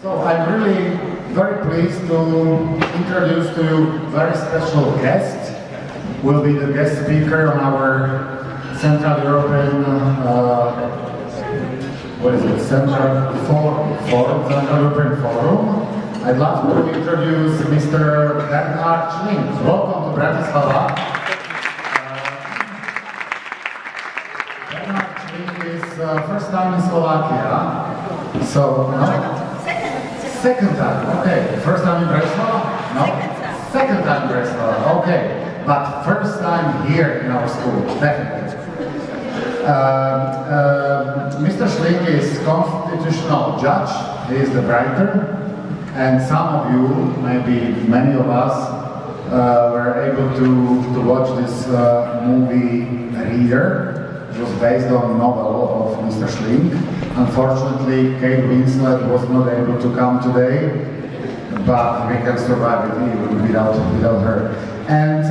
So I'm really very pleased to introduce to you a very special guest. Will be the guest speaker on our Central European Central European Forum. I'd love to introduce Mr. Schlinkom. Welcome to Bratislava. Bernhard Schlinkom is first time in Slovakia. So, no? Second time, okay. First time in Bratislava? No? Second time in Bratislava, okay. But first time here in our school, definitely. Mr. Schlinkom is constitutional judge. He is the writer. And some of you, maybe many of us, were able to watch this movie Reader. It was based on a novel of Mr. Schlinkom. Unfortunately, Kate Winslet was not able to come today, but we can survive it even without her. And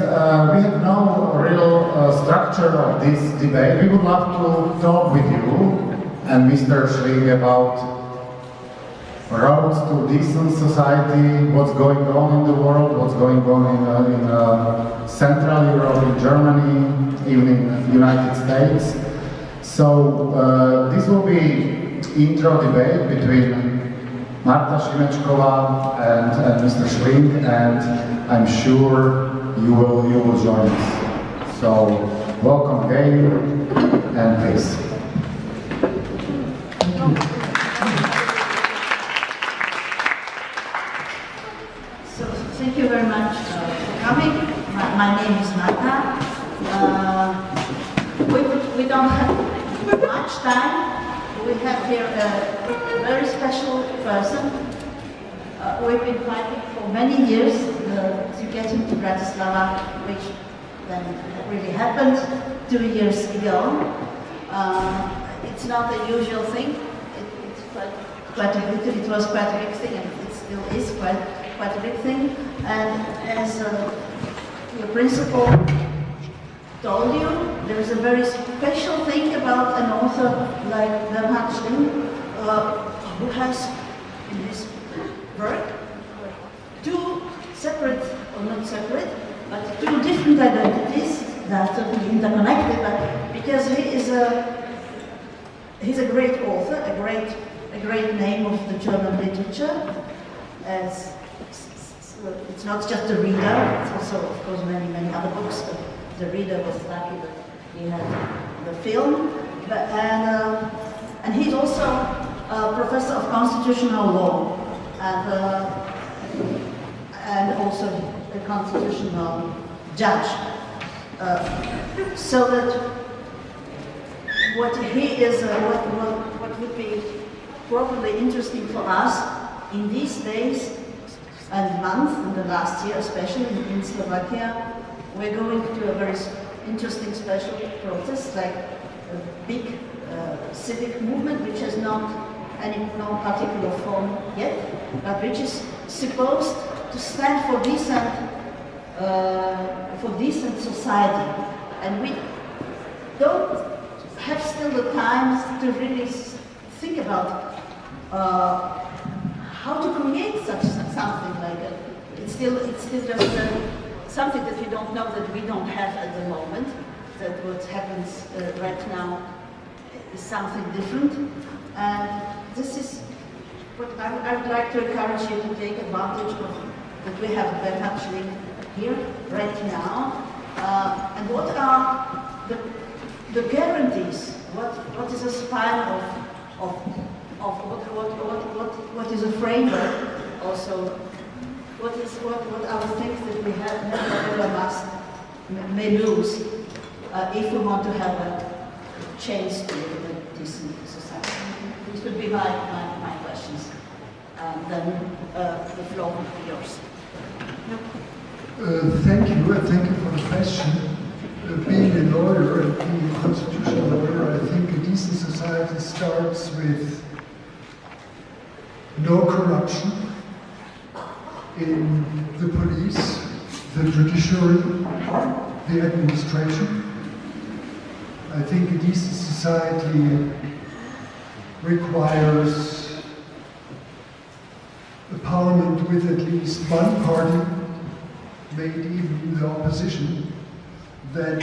we have no real structure of this debate. We would love to talk with you and Mr. Schlinkom about roads to decent society, what's going on in the world, what's going on in Central Europe, in Germany, even in the United States. So this will be intro debate between Marta Šimečková and Mr. Schlinkom, and I'm sure you will join us. So welcome again, and please. So thank you very much for coming. My name is Marta. We don't have much time. We have here a very special person. We've been fighting for many years to get him to Bratislava, which then really happened 2 years ago. It's not a usual thing. It's quite a good. It was quite a big thing, and it still is quite a big thing. And as your principal told you, there is a very special thing about an author like Bernhard Schlinkom, who has in his work two separate, or not separate, but two different identities that are totally interconnected, but because he's a great author, a great name of the German literature. It's not just a reader, it's also, of course, many other books. But the reader was lucky that he had the film. And he's also a professor of constitutional law and also a constitutional judge. So that what he is, what would be probably interesting for us in these days and months, in the last year especially in Slovakia, we're going through a very interesting special process, like a big civic movement, which has no particular form yet, but which is supposed to stand for decent society. And we don't have still the time to really think about how to create something like it. It's still just something that we don't know, that we don't have at the moment, that what happens right now is something different. And this is what I would like to encourage you to take advantage of, that we have Bernhard Schlinkom here right now. And what are the guarantees? What is a spine of what is a framework also? What are the things that we have never may lose if we want to have a change to a decent society? These would be my questions. Then the floor will be yours. Thank you for the question. Being a lawyer and being a constitutional lawyer, I think a decent society starts with no corruption in the police, the judiciary, the administration. I think a decent society requires parliament with at least one party, maybe even in the opposition, that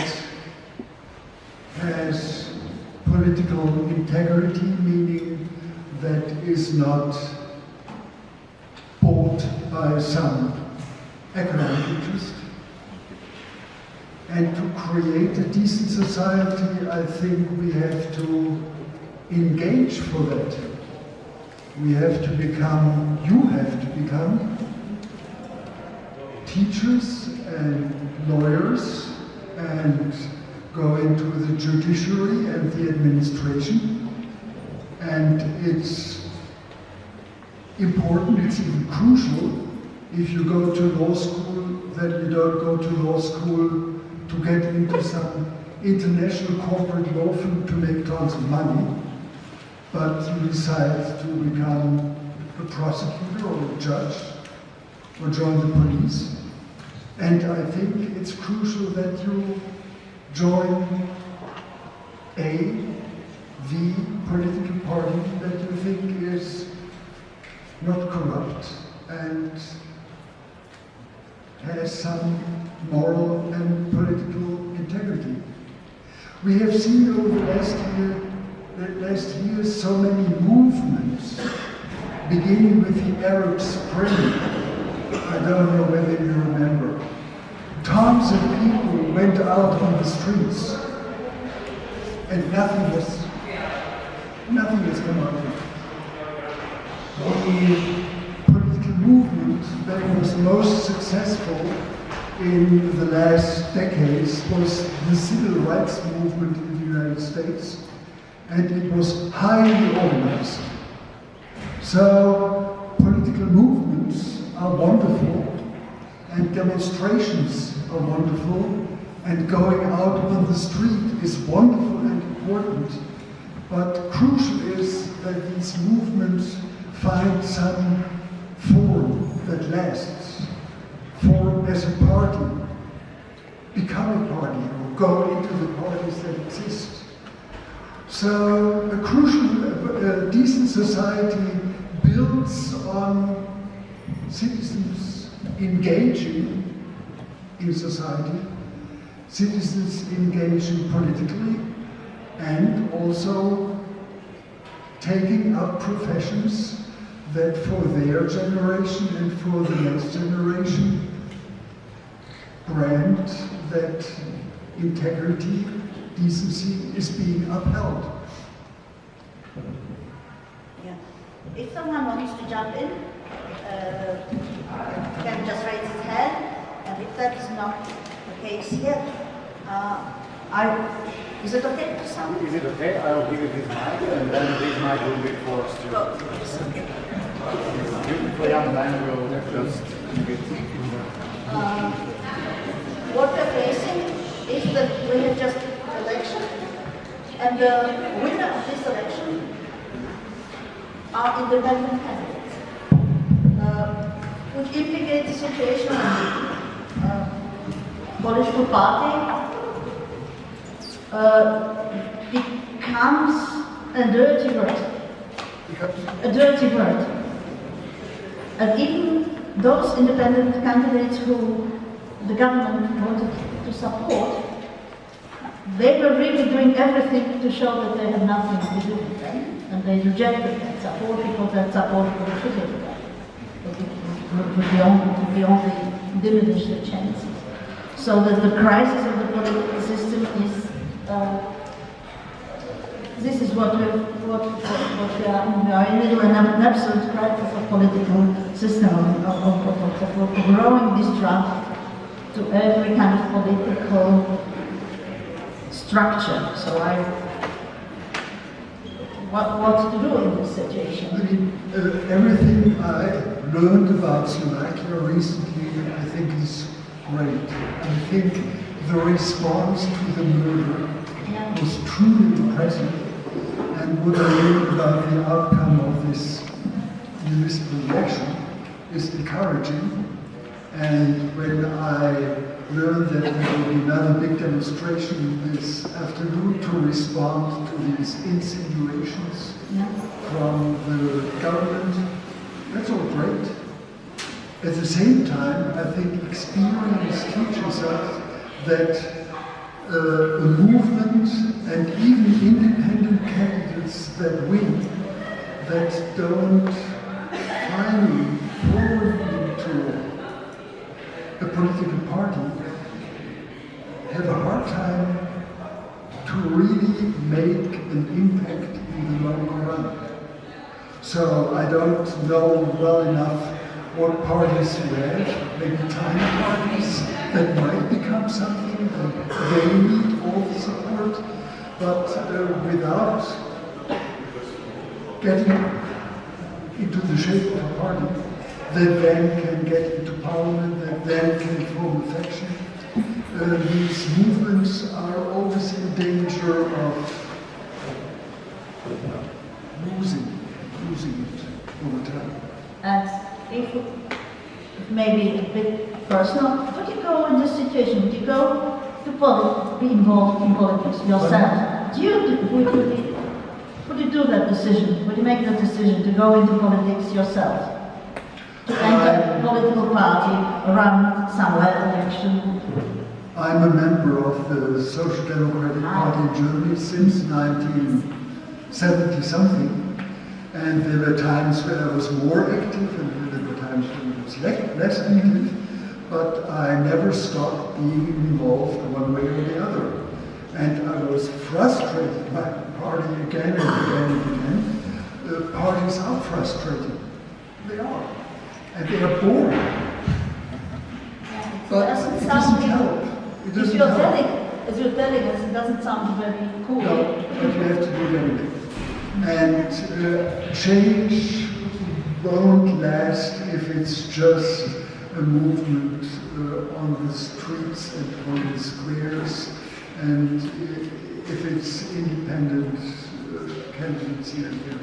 has political integrity, meaning that is not bought by some economic interest. And to create a decent society, I think we have to engage for that. We have to become, you have to become, teachers and lawyers and go into the judiciary and the administration. And it's important, it's even crucial, if you go to law school, that you don't go to law school to get into some international corporate law firm to make tons of money, but you decide to become a prosecutor or a judge or join the police. And I think it's crucial that you join the political party that you think is not corrupt and has some moral and political integrity. We have seen over the last years so many movements, beginning with the Arab Spring. I don't know whether you remember. Tons of people went out on the streets, and nothing has come out of it. The political movement that was most successful in the last decades was the civil rights movement in the United States, and it was highly organized. So political movements are wonderful, and demonstrations are wonderful, and going out on the street is wonderful and important, but crucial is that these movements find some form that lasts. Form as a party, become a party, or go into the parties that exist. So a crucial, decent society builds on citizens engaging in society, citizens engaging politically, and also taking up professions that for their generation and for the next generation grant that integrity, decency is being upheld. Yeah. If someone wants to jump in, can just raise his hand, and if that is not the case here, is it okay to sound? Is it okay? I will give you this mic, and then this mic will be forced to. Oh, it's okay. Beautiful young man will just get. What we're facing is that we have just election, and the winner of this election are independent candidates, which implicates the situation political party becomes a dirty word. A dirty word. And even those independent candidates who the government wanted to support, they were really doing everything to show that they had nothing to do with them, and they rejected that support because that support would trigger them. It would only diminish the chances. So that the crisis of the political system is, this is what we are in. We are in an absolute crisis of political system, of growing distrust to every kind of political structure. So what to do in this situation? I mean, everything I learned about Slovakia recently, I think is great. I think the response to the murder was truly impressive, and what I learned about the outcome of this municipal election is encouraging. And when I learned that there will be another big demonstration this afternoon to respond to these insinuations from the government, that's all great. At the same time, I think experience teaches us that a movement and even independent candidates that win, that don't finally form into a political party, have a hard time to really make an impact in the long run. So I don't know well enough what parties you have, maybe tiny parties that might become something, and they need all the support, but without getting into the shape of a party that then can get into parliament, that then can form a faction. These movements are always in danger of losing it over time. And if maybe a bit personal, would you go in this situation? Would you go to be involved in politics yourself? Would you do that decision? Would you make the decision to go into politics yourself? To enter a political party, run somewhere, election? I'm a member of the Social Democratic Party in Germany since 1970 something. And there were times when I was more active and there were times when I was less active, but I never stopped being involved one way or the other. And I was frustrated by the party again and again and again. The parties are frustrating. They are. And they are boring. But it doesn't help. It doesn't help. As your delegates, it doesn't sound very cool. No, but you have to do it anyway. And change won't last if it's just a movement on the streets and on the squares, and if it's independent candidates here and there.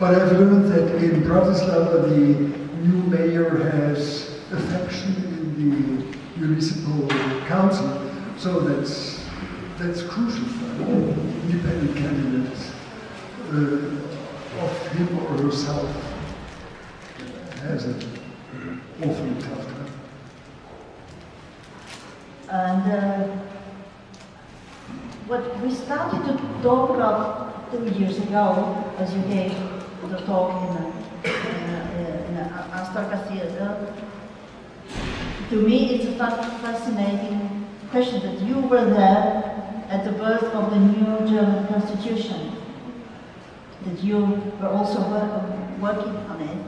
But I've learned that in Bratislava the new mayor has a faction in the municipal council, so that's crucial for independent candidates. Of him or herself has an awfully tough time. And what we started to talk about 2 years ago, as you gave the talk in a Astorga theater, to me it's a fascinating question that you were there at the birth of the new German constitution, that you were also working on it.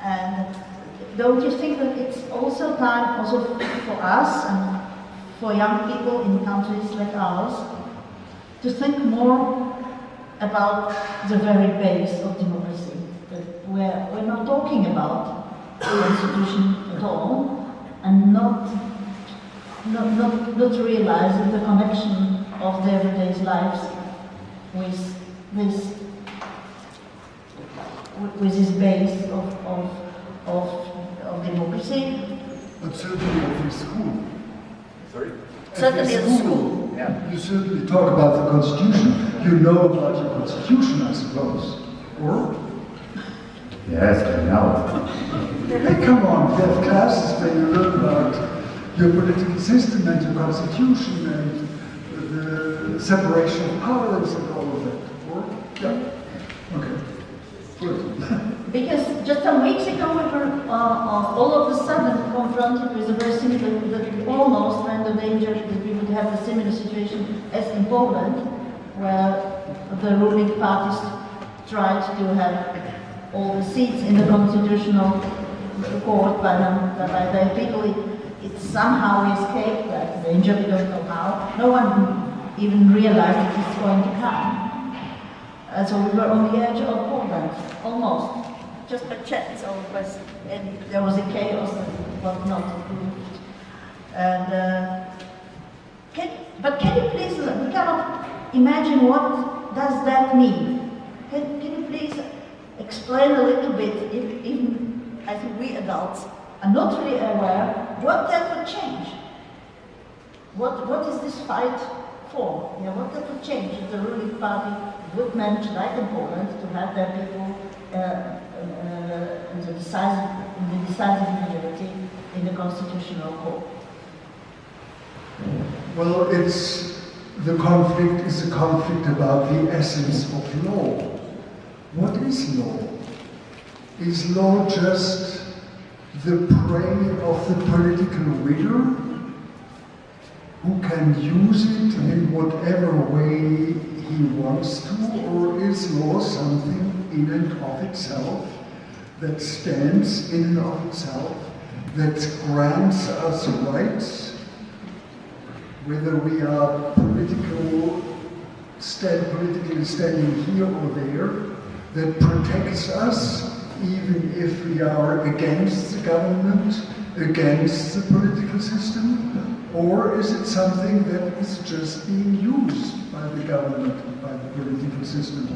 And don't you think that it's also time also for us and for young people in countries like ours to think more about the very base of democracy, that we're not talking about the institution at all, and not realizing the connection of their everyday lives with this base of democracy. But certainly at the school. Sorry? Certainly at school. Yeah. You certainly talk about the Constitution. You know about your Constitution, I suppose. Or? Yes, I know. Hey, come on, you have classes where you learn about your political system and your Constitution and the separation of powers and all of that. Or? Yeah. Okay. Good. Because just some weeks ago we were all of a sudden confronted with a very similar, that almost ran the danger that we would have a similar situation as in Poland, where the ruling parties tried to have all the seats in the constitutional court by their people. It somehow escaped that danger, we don't know how. No one even realized that it's going to come. And so we were on the edge of Poland, almost, just by chance, and there was a chaos that was not approved. And but can you please, we cannot imagine what does that mean. Can you please explain a little bit, even I think we adults are not really aware what that would change. What is this fight for? You know, what that would change if the ruling party would manage, like in Poland, to have their people in the decisive majority in the Constitutional Court? Well, the conflict is a conflict about the essence of law. What is law? Is law just the prey of the political winner who can use it in whatever way he wants to, or is law something in and of itself that stands in and of itself, that grants us rights, whether we are politically standing here or there, that protects us even if we are against the government, against the political system? Or is it something that is just being used by the government and by the political system?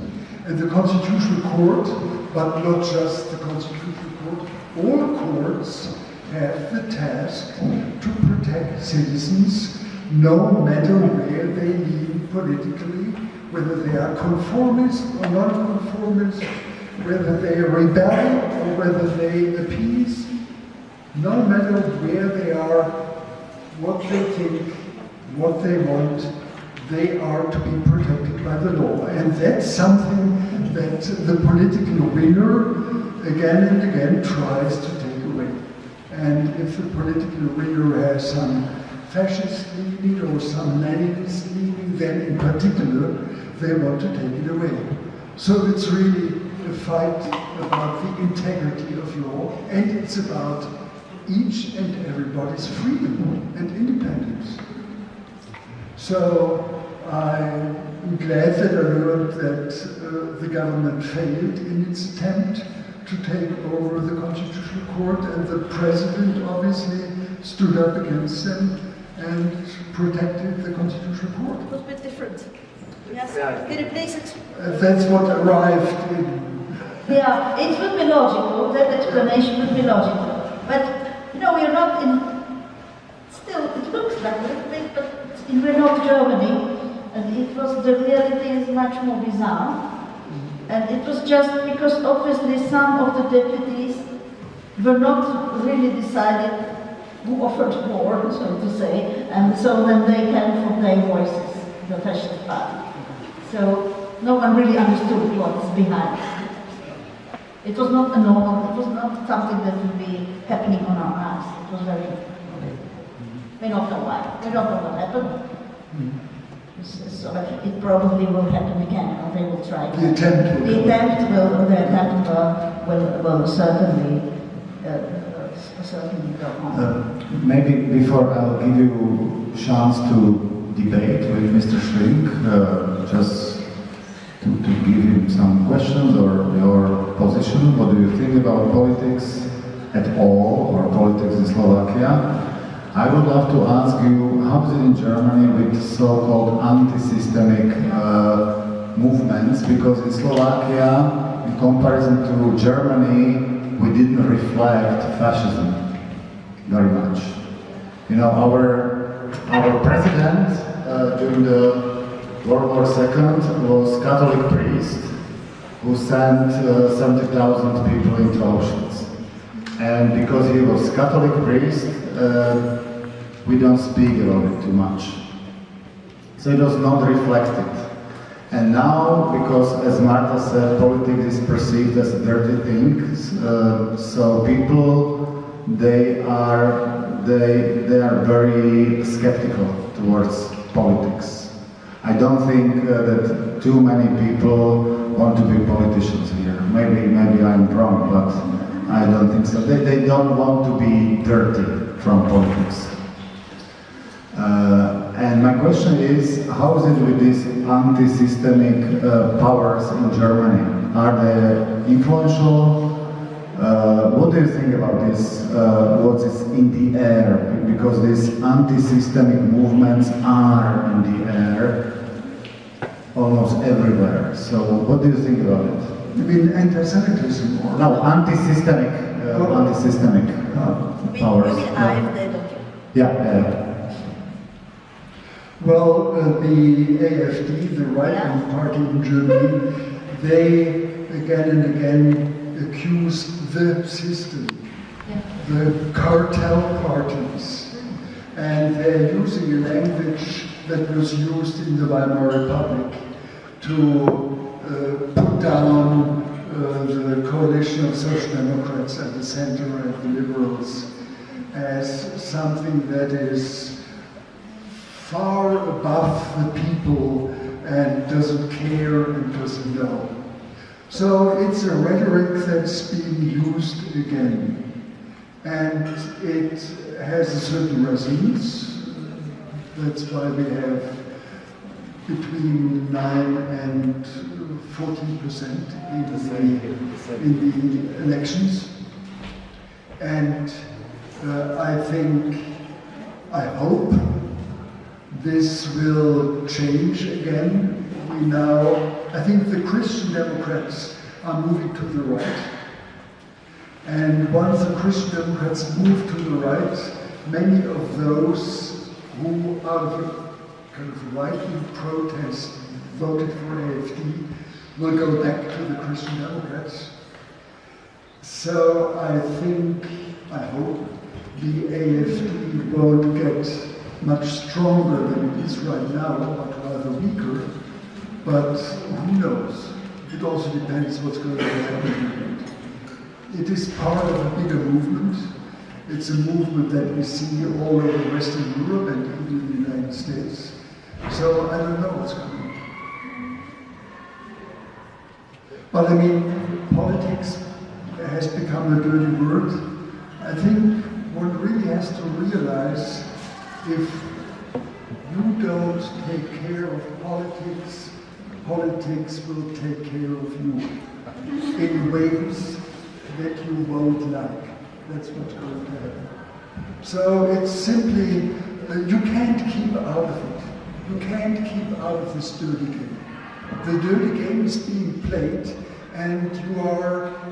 And the Constitutional Court, but not just the Constitutional Court, all courts have the task to protect citizens no matter where they lean politically, whether they are conformist or non-conformist, whether they rebel or whether they appease, no matter where they are, what they think, what they want, they are to be protected by the law. And that's something that the political winner again and again tries to take away. And if the political winner has some fascist leaning or some nationalist leaning, then in particular they want to take it away. So it's really a fight about the integrity of law, and it's about each and everybody's freedom and independence. So I'm glad that I learned that the government failed in its attempt to take over the Constitutional Court, and the president obviously stood up against them and protected the Constitutional Court. It was a bit different. Yes, can you please explain? That's what arrived in. Yeah, it would be logical, that explanation would be logical. But, you know, we're not in, still, it looks like a little bit, but we're not Germany, and it was, the reality is much more bizarre. And it was just because obviously some of the deputies were not really decided who offered more, so to say, and so then they came from their voices, the fascist party. So no one really understood what's behind it. It was not a normal, it was not something that would be happening on our eyes. It was very, we don't know why, we don't know what happened. So it probably will happen again, or they will try again. The attempt will certainly go on. Maybe before I'll give you a chance to debate with Mr. Schlink, just to give him some questions or your position. What do you think about politics at all, or politics in Slovakia? I would love to ask you, how is it in Germany with so-called anti-systemic movements? Because in Slovakia, in comparison to Germany, we didn't reflect fascism very much. You know, our president during the World War II was Catholic priest who sent 70,000 people into Auschwitz. And because he was Catholic priest, we don't speak about it too much. So it was not reflected. And now, because as Marta said, politics is perceived as a dirty thing, so people, they are very skeptical towards politics. I don't think that too many people want to be politicians here. Maybe I'm wrong, but I don't think so. They don't want to be dirty from politics. And my question is, how is it with these anti-systemic powers in Germany? Are they influential? What do you think about this? What is in the air? Because these anti-systemic movements are in the air almost everywhere. So what do you think about it? You mean anti-Semitism? Or? No, anti-systemic powers. Maybe AfD, don't you? Yeah. Well, the AfD, the right-wing party in Germany, they again and again accuse the system the cartel parties. And they're using a language that was used in the Weimar Republic to put down the coalition of social democrats at the center and the liberals as something that is far above the people and doesn't care and doesn't know. So it's a rhetoric that's being used again. And it has a certain resonance. That's why we have between 9 and 14% in the elections. And I hope this will change again. I think the Christian Democrats are moving to the right. And once the Christian Democrats move to the right, many of those who out of kind of right-wing protest voted for AfD will go back to the Christian Democrats. So I hope the AfD won't get much stronger than it is right now, but rather weaker. But who knows? It also depends what's going to happen. It is part of a bigger movement. It's a movement that we see all over Western Europe and even in the United States. So I don't know what's coming. But I mean, politics has become a dirty word. I think one really has to realize if you don't take care of politics, politics will take care of you in ways that you won't like. That's what's going to happen. So it's simply, you can't keep out of it. You can't keep out of this dirty game. The dirty game is being played, and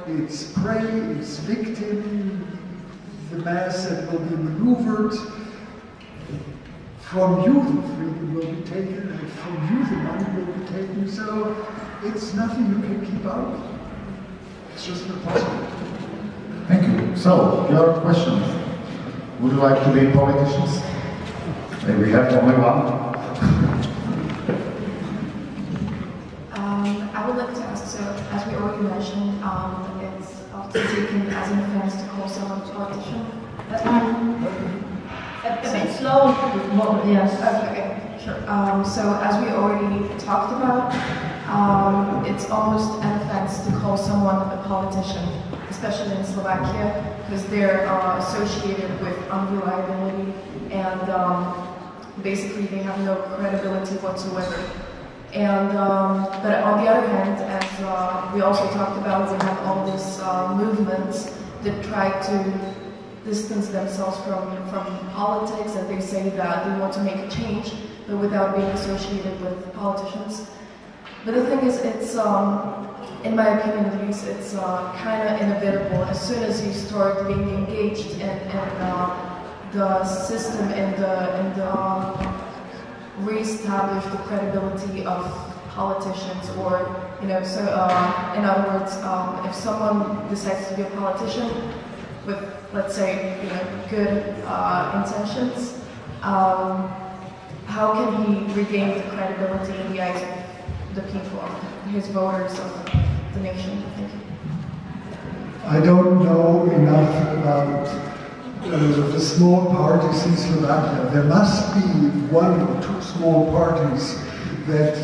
it's prey, it's victim, the mass that will be maneuvered. From you the freedom will be taken, and from you the money will be taken. So it's nothing you can keep out of. It's just not possible. Thank you. So, your questions. Would you like to be politicians? Maybe we have only one. I would like to ask, so as we already mentioned, it's often taken as an offense to call someone a politician. A bit slow, yes. Okay, sure. So as we already talked about, it's almost an offense to call someone a politician, especially in Slovakia, because they're associated with unreliability and basically they have no credibility whatsoever. And but on the other hand, as we also talked about, we have all these movements that try to distance themselves from politics, and they say that they want to make a change, but without being associated with politicians. But the thing is, it's in my opinion at least, it's kind of inevitable. As soon as you start being engaged in the system and re-establish the credibility of politicians, or so in other words, if someone decides to be a politician with, let's say, good intentions, how can he regain the credibility in the eyes of the people, of his voters, of the nation? Thank you. I don't know enough about the small parties in Slovakia. There must be one or two small parties that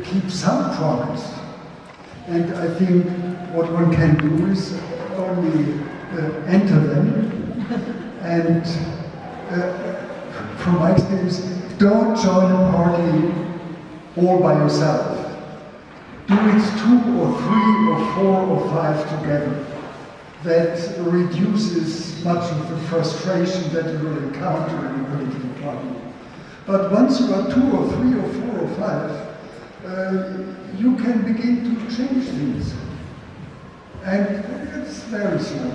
keep some promise. And I think what one can do is only enter them. And from my experience, don't join a party all by yourself. Do it 2 or 3 or 4 or 5 together. That reduces much of the frustration that you will encounter in a political party. But once you are 2 or 3 or 4 or 5, you can begin to change things. And it's very slow.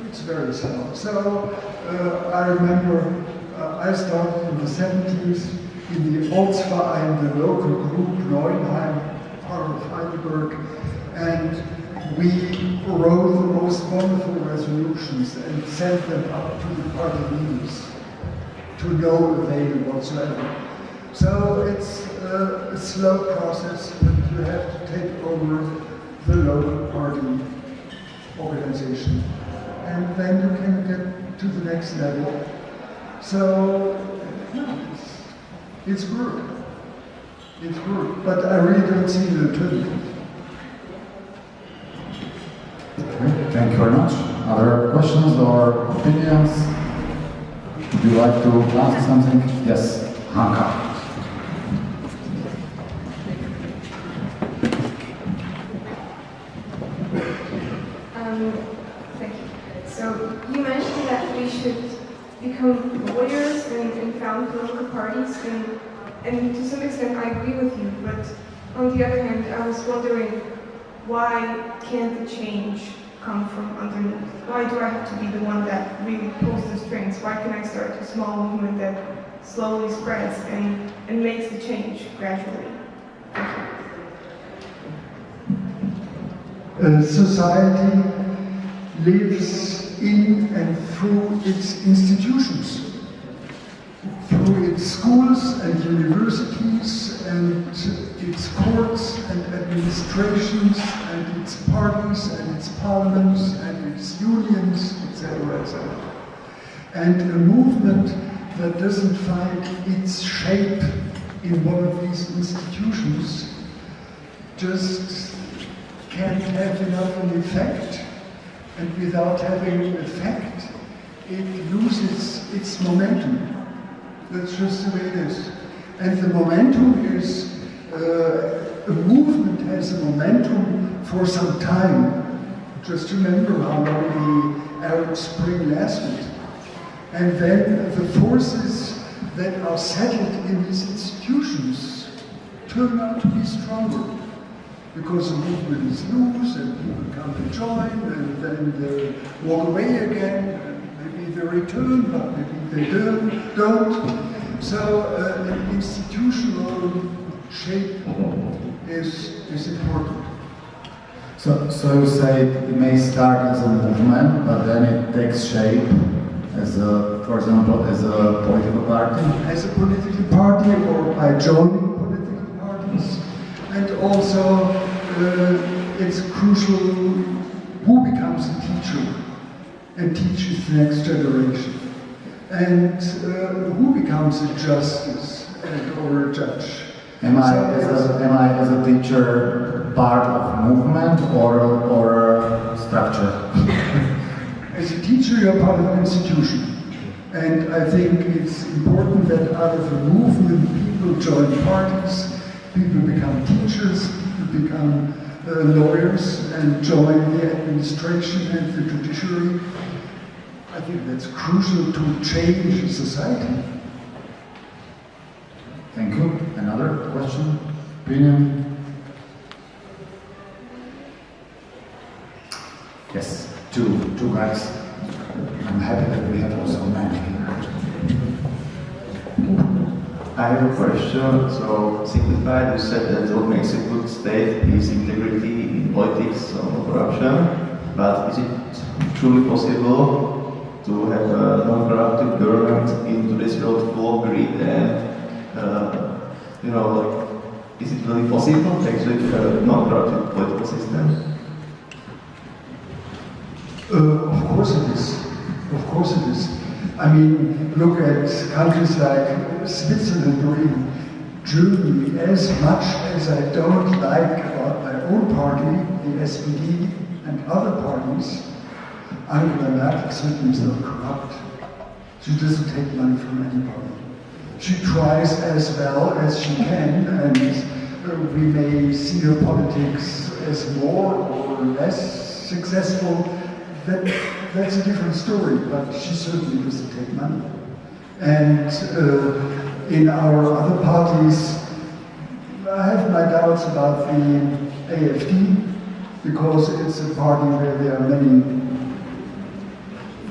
It's very slow. So I remember I started in the 70s in the Volksverein, the local group, Neuenheim, part of Heidelberg, and we wrote the most wonderful resolutions and sent them up to the party leaders to no avail whatsoever. So it's a slow process, but you have to take over the local party organization. And then you can get to the next level. So, yeah, it's work. It's work, but I really don't see the alternative. Okay, thank you very much. Other questions or opinions? Would you like to ask something? Yes, Hanka. Thank you. So you mentioned that we should become lawyers and found political parties, and to some extent I agree with you, but on the other hand, I was wondering, why can't the change come from underneath? Why do I have to be the one that really pulls the strings? Why can I start a small movement that slowly spreads and makes the change gradually? Thank you. Society lives in and through its institutions, through its schools and universities and its courts and administrations and its parties and its parliaments and its unions, etc., etc. And a movement that doesn't find its shape in one of these institutions just can't have enough an effect. And without having an effect, it loses its momentum. That's just the way it is. And the momentum is, a movement has a momentum for some time. Just remember how long the Arab Spring lasted. And then the forces that are settled in these institutions turn out to be stronger. Because the movement is loose and people come to join and then they walk away again and maybe they return but maybe they don't. So an institutional shape is important. So you say it may start as a movement, but then it takes shape as a, for example, as a political party? As a political party or by joining political parties. And also, it's crucial who becomes a teacher and teaches the next generation. And who becomes a justice or a judge. Am I as a teacher part of a movement or a structure? As a teacher, you're part of an institution. And I think it's important that out of a movement, people join parties, people become teachers, people become lawyers and join the administration and the judiciary. I think that's crucial to change society. Thank you. Another question? Opinion? Yes, two guys. I'm happy that we have also men here. I have a question. So, simplified, you said that what makes a good state is integrity in politics or corruption. But is it truly possible to have a non-corruptive government in today's world full of greed and, is it really possible actually to have a non-corruptive political system? Of course it is. Of course it is. I mean, look at countries like Switzerland or even Germany. As much as I don't like about my own party, the SPD, and other parties, Angela Merkel certainly is not corrupt. She doesn't take money from anybody. She tries as well as she can, and we may see her politics as more or less successful. That's a different story, but she certainly doesn't take money. And in our other parties, I have my doubts about the AfD, because it's a party where there are many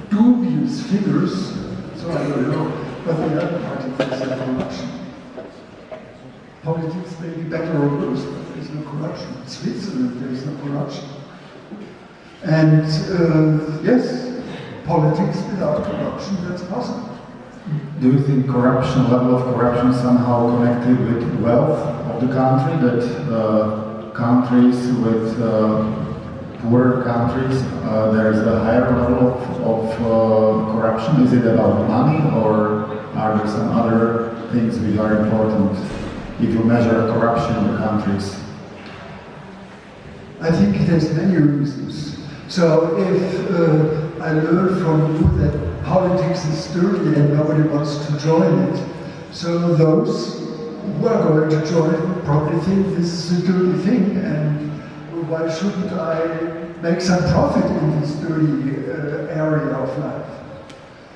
dubious figures, so I don't know, but the other party thinks there's corruption. Politics may be better or worse, but there's no corruption. In Switzerland, there's no corruption. And yes, politics without corruption, that's possible. Do you think corruption, level of corruption is somehow connected with wealth of the country, that countries with poorer countries, there is a higher level of corruption? Is it about money, or are there some other things which are important if you measure corruption in the countries? I think it has many reasons. So if I learn from you that politics is dirty and nobody wants to join it, so those who are going to join probably think this is a dirty thing, and why shouldn't I make some profit in this dirty area of life?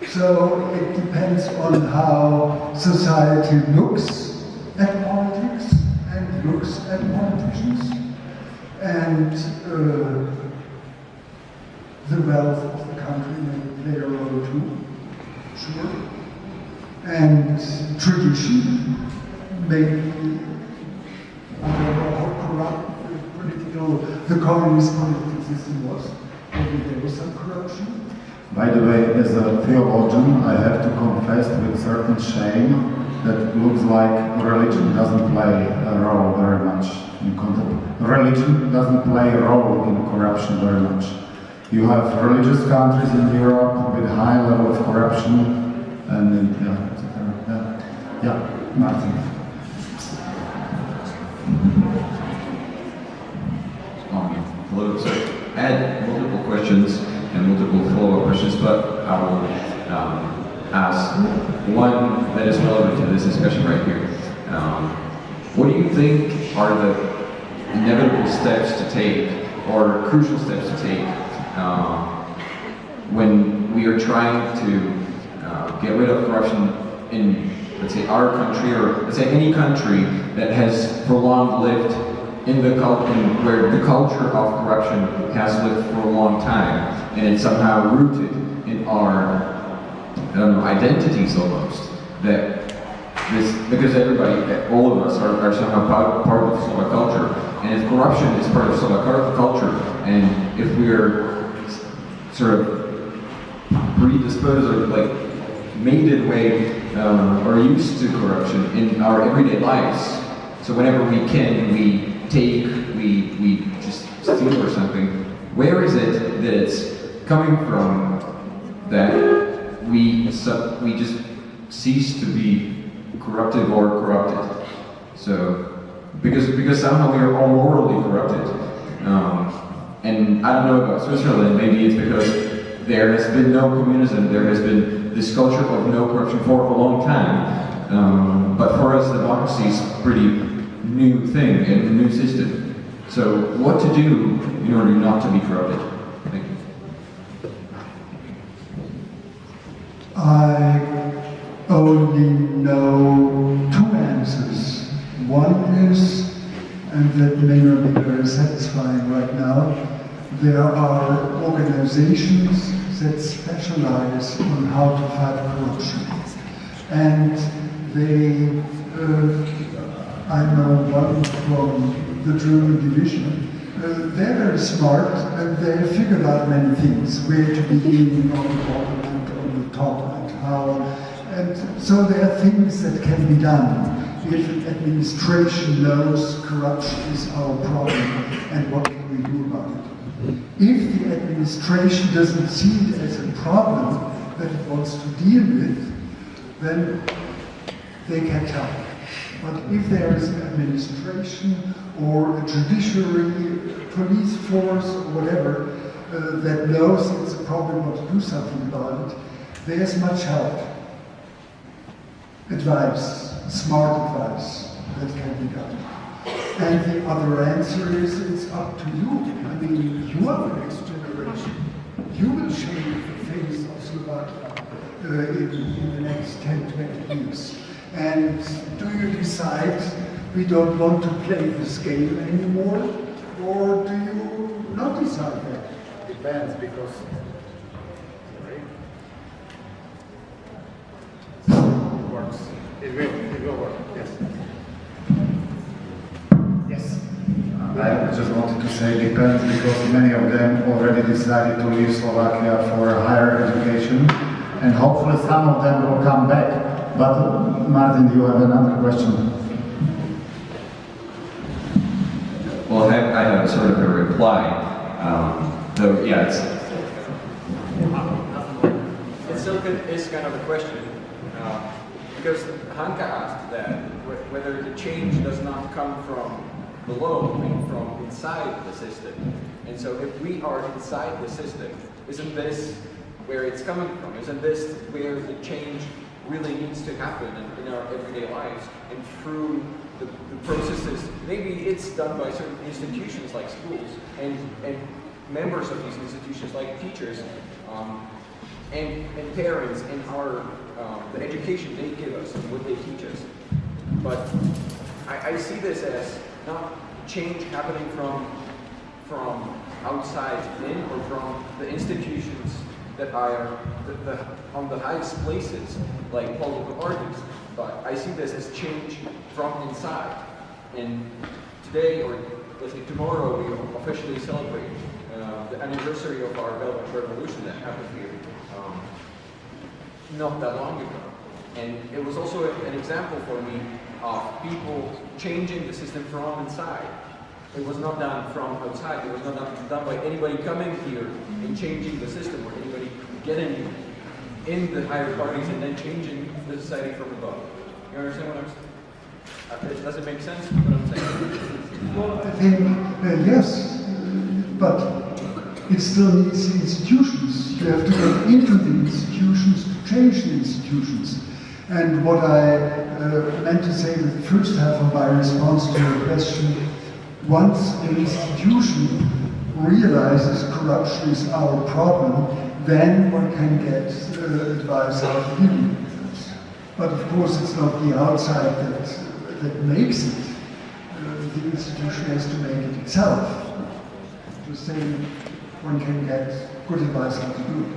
So it depends on how society looks at politics and looks at politicians, and the wealth of the country may play a role too, sure. And tradition, maybe, I don't know how corrupt the communist political system was. Maybe there was some corruption. By the way, as a theologian, I have to confess with certain shame that it looks like religion doesn't play a role very much in contempt. Religion doesn't play a role in corruption very much. You have religious countries in Europe with high level of corruption, and Martin. Hello. So I had multiple questions and multiple follow-up questions, but I will ask one that is relevant to this discussion right here. What do you think are the inevitable steps to take, or crucial steps to take, when we are trying to get rid of corruption in, let's say, our country, or let's say any country that has prolonged lived in the where the culture of corruption has lived for a long time, and it's somehow rooted in our identities almost. That this, because everybody, all of us are somehow part of Slovak culture, and if corruption is part of Slovak culture, and if we're sort of predisposed or like made in way or used to corruption in our everyday lives, so whenever we can, we take, we just steal or something, where is it that it's coming from that we just cease to be corruptive or corrupted? So, because somehow we are all morally corrupted. And I don't know about Switzerland, maybe it's because there has been no communism, there has been this culture of no corruption for a long time. But for us, democracy is a pretty new thing and a new system. So what to do in order not to be corrupted? Thank you. I only know two answers. One is, and that may not be very satisfying right now, there are organizations that specialize on how to fight corruption. And they, I know one from the German division, they're very smart and they figured out many things, where to begin on the bottom and on the top and how. And so there are things that can be done if administration knows corruption is our problem and what can we do about it. If the administration doesn't see it as a problem that it wants to deal with, then they can't help. But if there is an administration or a judiciary, police force or whatever that knows it's a problem, want to do something about it, there's much help. Advice, smart advice that can be done. And the other answer is it's up to you. I mean, you are the next generation. You will shape the face of Slovakia in the next 10, 20 years. And do you decide we don't want to play this game anymore? Or do you not decide that? Depends, because it works. It will work, yes. Yes. I have a just wanted to say depends because many of them already decided to leave Slovakia for higher education, and hopefully some of them will come back. But Martin, you have another question? Well, I have sort of a reply. Though, yeah, It still is kind of a question, because Hanka asked that whether the change does not come from below, I mean from inside the system. And so if we are inside the system, isn't this where it's coming from? Isn't this where the change really needs to happen in our everyday lives and through the processes? Maybe it's done by certain institutions like schools and members of these institutions like teachers and parents and our the education they give us and what they teach us. But I see this as not change happening from outside in or from the institutions that are on the highest places, like political parties. But I see this as change from inside. And today, or let's say tomorrow, we officially celebrate the anniversary of our Velvet Revolution that happened here not that long ago. And it was also an example for me of people changing the system from inside. It was not done from outside. It was not done by anybody coming here and changing the system, or anybody getting in the higher parties and then changing the society from above. You understand what I'm saying? Does it make sense what I'm saying? Well, I think yes, but it still needs institutions. You have to get into the institutions to change the institutions. And what I meant to say in the first half of my response to your question, once an institution realizes corruption is our problem, then one can get advice how to deal with it. But of course, it's not the outside that makes it. The institution has to make it itself. The same, one can get good advice how to do it.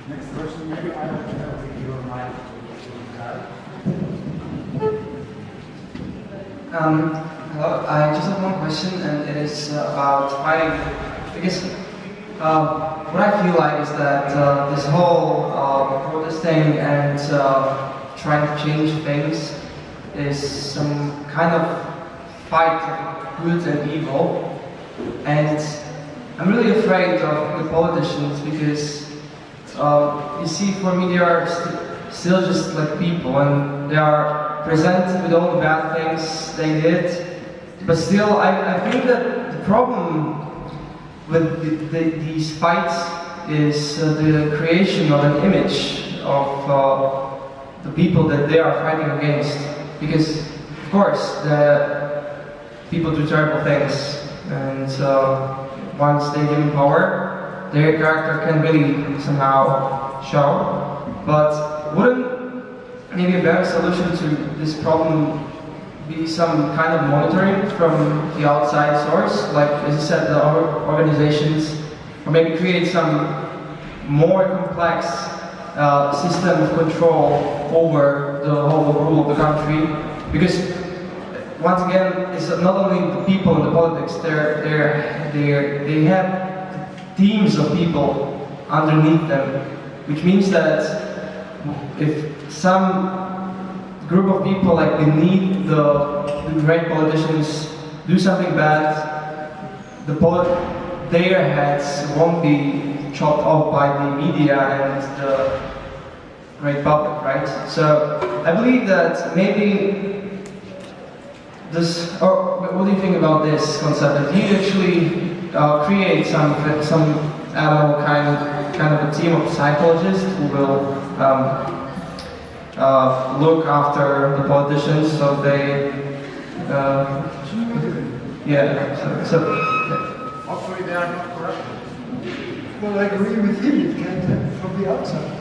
Next question, maybe I don't have your mic. Hello, I just have one question, and it is about fighting. Because what I feel like is that this whole protesting and trying to change things is some kind of fight of good and evil, and I'm really afraid of the politicians because you see, for me, they are still just like people, and they are presented with all the bad things they did. But still, I think that the problem with these fights is the creation of an image of the people that they are fighting against. Because, of course, the people do terrible things, and once they give them power, their character can really somehow show. But wouldn't maybe a better solution to this problem be some kind of monitoring from the outside source, like, as you said, the organizations, or maybe create some more complex system of control over the whole rule of the country? Because once again, it's not only the people in the politics; they have teams of people underneath them, which means that if some group of people like beneath the great politicians do something bad, their heads won't be chopped off by the media and the great public, right? So I believe that maybe this, or what do you think about this concept? That you actually create some I don't know, kind of a team of psychologists who will look after the politicians, so they, Hopefully they are not corrupt. Well, I agree with him. It can't happen from the outside.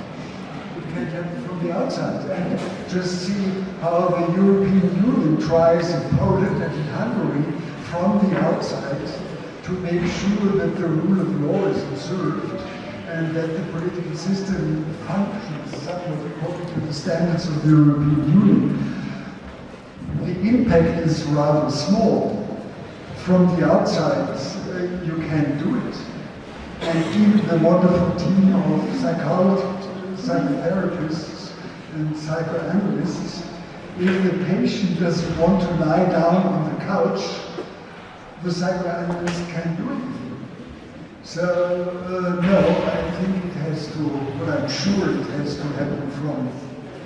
It can't happen from the outside. And just see how the European Union tries in Poland and in Hungary from the outside to make sure that the rule of law is observed and that the political system functions somewhat according to the standards of the European Union. The impact is rather small. From the outside, you can do it. And even the wonderful team of psychologists, psychotherapists, and psychoanalysts, if the patient doesn't want to lie down on the couch, the psychoanalyst can do anything. So, no, I think it has to, well, I'm sure it has to happen from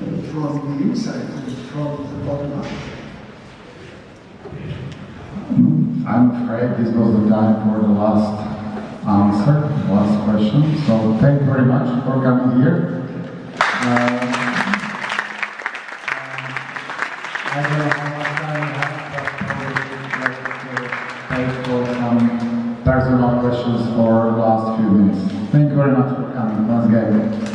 the inside, from the bottom up. I'm afraid this was the time for the last answer, last question. So thank you very much for coming here. I don't know how much time we have, but let's for some personal questions for the last few minutes. Thank you very much for coming once again.